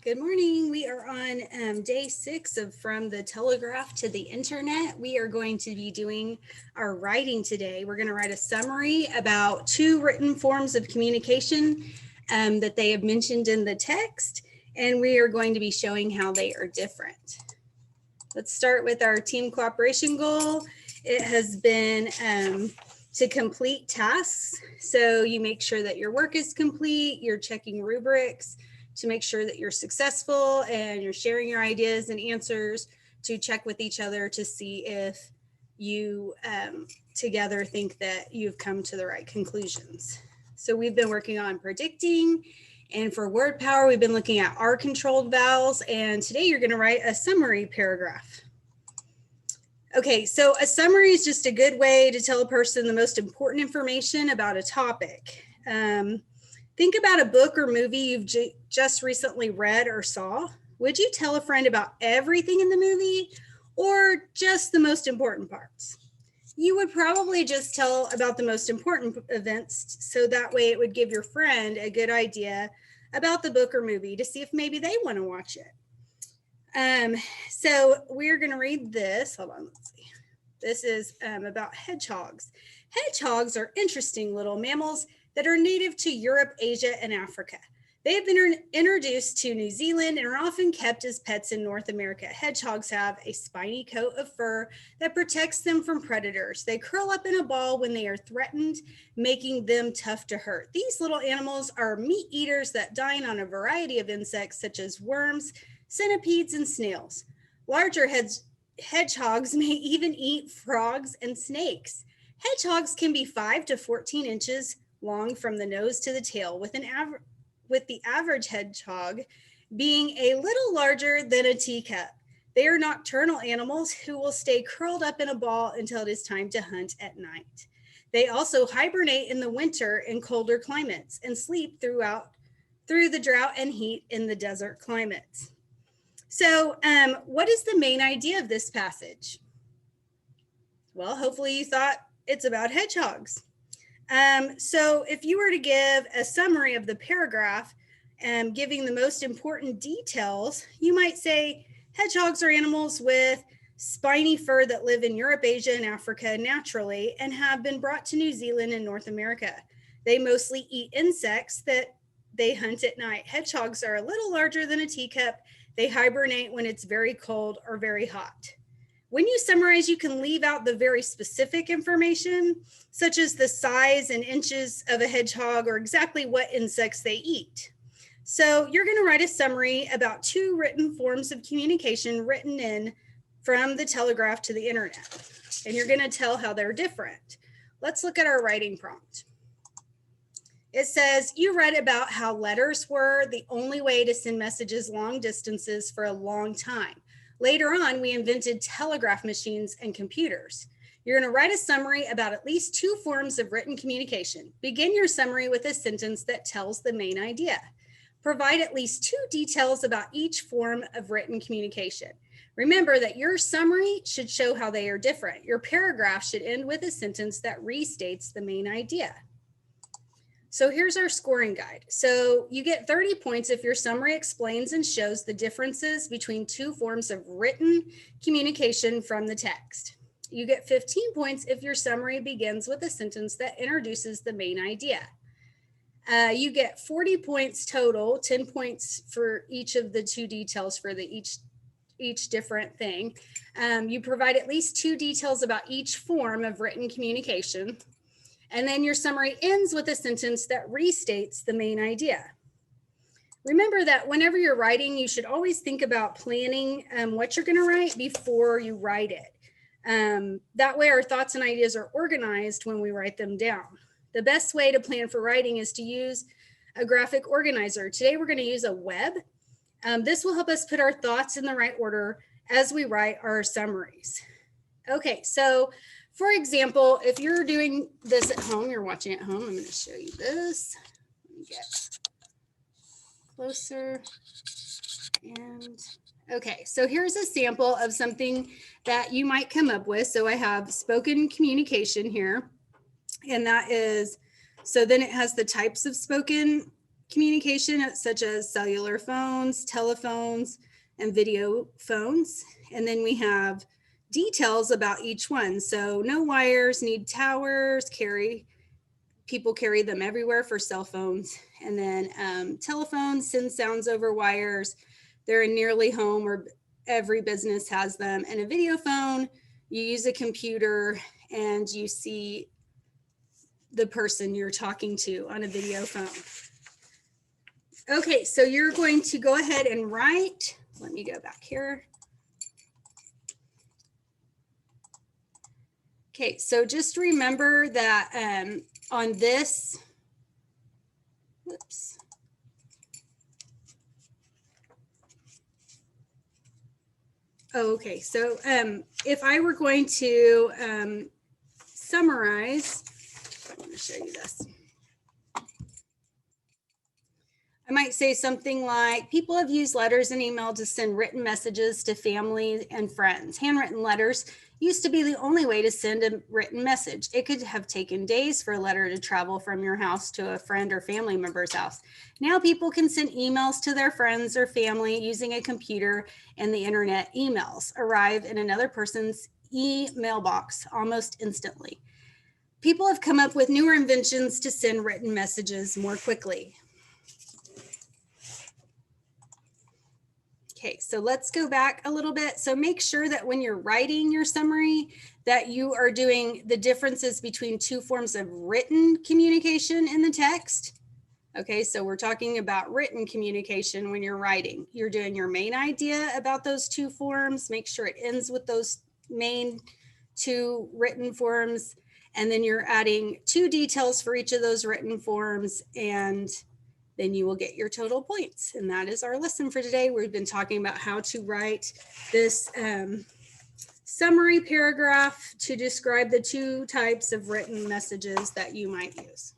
Good morning. We are on day 6 of From the Telegraph to the Internet. We are going to be doing our writing today. We're going to write a summary about 2 written forms of communication that they have mentioned in the text, and we are going to be showing how they are different. Let's start with our team cooperation goal. It has been to complete tasks. So you make sure that your work is complete, you're checking rubrics to make sure that you're successful, and you're sharing your ideas and answers to check with each other to see if you together think that you've come to the right conclusions. So we've been working on predicting, and for word power, we've been looking at R controlled vowels, and today you're going to write a summary paragraph. Okay, so a summary is just a good way to tell a person the most important information about a topic. Think about a book or movie you've just recently read or saw. Would you tell a friend about everything in the movie or just the most important parts? You would probably just tell about the most important events, so that way it would give your friend a good idea about the book or movie to see if maybe they want to watch it. So we're going to read this. Hold on, let's see. This is about hedgehogs. Hedgehogs are interesting little mammals that are native to Europe, Asia, and Africa. They have been introduced to New Zealand and are often kept as pets in North America. Hedgehogs have a spiny coat of fur that protects them from predators. They curl up in a ball when they are threatened, making them tough to hurt. These little animals are meat eaters that dine on a variety of insects such as worms, centipedes, and snails. Larger hedgehogs may even eat frogs and snakes. Hedgehogs can be 5 to 14 inches long from the nose to the tail, with the average hedgehog being a little larger than a teacup. They are nocturnal animals who will stay curled up in a ball until it is time to hunt at night. They also hibernate in the winter in colder climates and sleep through the drought and heat in the desert climates. So what is the main idea of this passage? Well, hopefully you thought it's about hedgehogs. So if you were to give a summary of the paragraph giving the most important details, you might say hedgehogs are animals with spiny fur that live in Europe, Asia, and Africa naturally and have been brought to New Zealand and North America. They mostly eat insects that they hunt at night. Hedgehogs are a little larger than a teacup. They hibernate when it's very cold or very hot. When you summarize, you can leave out the very specific information, such as the size and inches of a hedgehog or exactly what insects they eat. So you're going to write a summary about 2 written forms of communication written in from the telegraph to the internet, and you're going to tell how they're different. Let's look at our writing prompt. It says, you read about how letters were the only way to send messages long distances for a long time. Later on, we invented telegraph machines and computers. You're going to write a summary about at least 2 forms of written communication. Begin your summary with a sentence that tells the main idea. Provide at least 2 details about each form of written communication. Remember that your summary should show how they are different. Your paragraph should end with a sentence that restates the main idea. So here's our scoring guide. So you get 30 points if your summary explains and shows the differences between 2 forms of written communication from the text. You get 15 points if your summary begins with a sentence that introduces the main idea. You get 40 points total, 10 points for each of the 2 details for each different thing. You provide at least 2 details about each form of written communication. And then your summary ends with a sentence that restates the main idea. Remember that whenever you're writing, you should always think about planning what you're going to write before you write it. That way our thoughts and ideas are organized when we write them down. The best way to plan for writing is to use a graphic organizer. Today we're going to use a web. This will help us put our thoughts in the right order as we write our summaries. Okay, so for example, if you're doing this at home, you're watching at home, I'm going to show you this. Let me get closer. And okay, so here's a sample of something that you might come up with. So I have spoken communication here, and that is, so then it has the types of spoken communication, such as cellular phones, telephones, and video phones. And then we have details about each one. So no wires, need towers, people carry them everywhere for cell phones. And then telephones send sounds over wires. They're in nearly home, or every business has them. And a video phone, you use a computer and you see the person you're talking to on a video phone. Okay, so you're going to go ahead and write. Let me go back here. Okay, so just remember that on this, whoops. Oh, okay, so if I were going to summarize, I'm going to show you this. I might say something like, people have used letters and email to send written messages to family and friends. Handwritten letters used to be the only way to send a written message. It could have taken days for a letter to travel from your house to a friend or family member's house. Now people can send emails to their friends or family using a computer, and the internet. Emails arrive in another person's email box almost instantly. People have come up with newer inventions to send written messages more quickly. Okay, so let's go back a little bit. So make sure that when you're writing your summary, that you are doing the differences between two forms of written communication in the text. Okay, so we're talking about written communication when you're writing. You're doing your main idea about those two forms. Make sure it ends with those main two written forms. And then you're adding 2 details for each of those written forms, and then you will get your total points. And that is our lesson for today. We've been talking about how to write this summary paragraph to describe the 2 types of written messages that you might use.